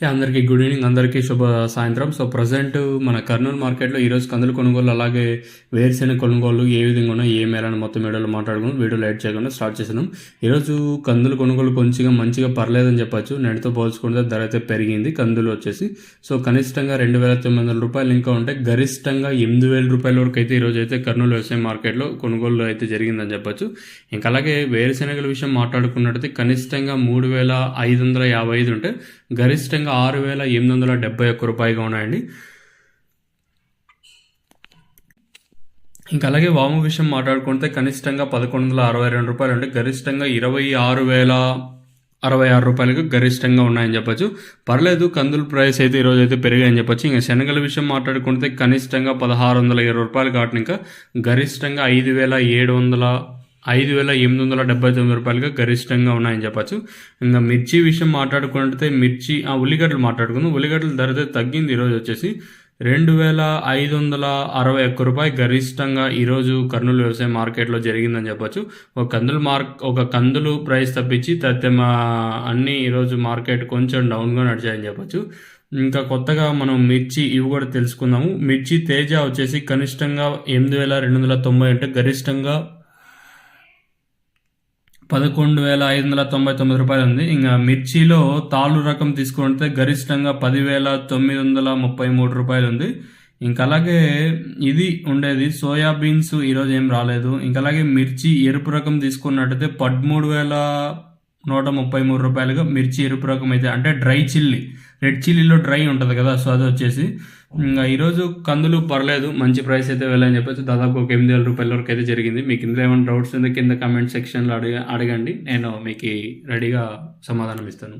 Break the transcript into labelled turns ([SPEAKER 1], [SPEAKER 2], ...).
[SPEAKER 1] అందరికీ good evening, అందరికీ శుభ సాయంత్రం. సో ప్రజెంట్ మన కర్నూలు మార్కెట్లో ఈరోజు కందులు కొనుగోలు అలాగే వేరుశెనగ కొనుగోలు ఏ విధంగా ఉన్నాయి, ఏ మేళని మొత్తం వీడియోలో మాట్లాడుకున్నాం. వీడియో లైట్ చేయకుండా స్టార్ట్ చేసినాం. ఈరోజు కందులు కొనుగోలు కొంచెం మంచిగా పర్లేదని చెప్పచ్చు. నెలతో పోల్చుకుంటే ధర అయితే పెరిగింది. కందులు వచ్చేసి సో కనిష్టంగా 2,900 రూపాయలు ఇంకా ఉంటే గరిష్టంగా 8,000 రూపాయల వరకు అయితే ఈరోజు అయితే కర్నూలు వ్యవసాయ మార్కెట్లో కొనుగోలు అయితే జరిగిందని చెప్పచ్చు. ఇంకా అలాగే వేరుశెనగల విషయం మాట్లాడుకున్నట్టయితే కనిష్టంగా 3,555 ఉంటే గరిష్టంగా 6,871 రూపాయలుగా ఉన్నాయండి. ఇంకా అలాగే వాము విషయం మాట్లాడుకుంటే కనిష్టంగా 1,162 రూపాయలు అంటే గరిష్టంగా 26,066 రూపాయలకు గరిష్టంగా ఉన్నాయని చెప్పొచ్చు. పర్లేదు, కందుల ప్రైస్ అయితే ఈరోజు అయితే పెరిగాయని చెప్పొచ్చు. ఇంకా శనగల విషయం మాట్లాడుకుంటే కనిష్టంగా 1,620 రూపాయలు కావటం, ఇంకా గరిష్టంగా 5,879 రూపాయలుగా గరిష్టంగా ఉన్నాయని చెప్పచ్చు. ఇంకా మిర్చి విషయం మాట్లాడుకుంటే ఉల్లిగడ్డలు మాట్లాడుకుందాం. ఉల్లిగడ్డల ధర అయితే తగ్గింది. ఈరోజు వచ్చేసి 2,561 రూపాయలు గరిష్టంగా ఈరోజు కర్నూలు వ్యవసాయ మార్కెట్లో జరిగిందని చెప్పచ్చు. ఒక కందులు ప్రైస్ తప్పించి అన్ని ఈరోజు మార్కెట్ కొంచెం డౌన్గా నడిచాయని చెప్పచ్చు. ఇంకా కొత్తగా మనం మిర్చి ఇవి కూడా తెలుసుకుందాము. మిర్చి తేజ వచ్చేసి కనిష్టంగా 8,290 అంటే గరిష్టంగా 11,599 రూపాయలు ఉంది. ఇంకా మిర్చిలో తాళ్ళు రకం తీసుకుంటే గరిష్టంగా 10,933 రూపాయలు ఉంది. ఇంకా అలాగే ఇది ఉండేది సోయాబీన్స్ ఈరోజు ఏం రాలేదు. ఇంకా అలాగే మిర్చి ఎరుపు రకం తీసుకున్నట్టయితే 13,133 రూపాయలుగా మిర్చి ఎరుపు రకం అయితే, అంటే డ్రై చిల్లీ, రెడ్ చిల్లీలో డ్రై ఉంటుంది కదా, సో అది వచ్చేసి. ఇంకా ఈరోజు కందులు పర్లేదు, మంచి ప్రైస్ అయితే వెళ్ళని చెప్పొచ్చు. దాదాపు ఒక 8,000 రూపాయల వరకు అయితే జరిగింది. మీకు ఇందులో ఏమైనా డౌట్స్ ఉంటే కింద కామెంట్ సెక్షన్లో అడగండి, నేను మీకు రెడీగా సమాధానం ఇస్తాను.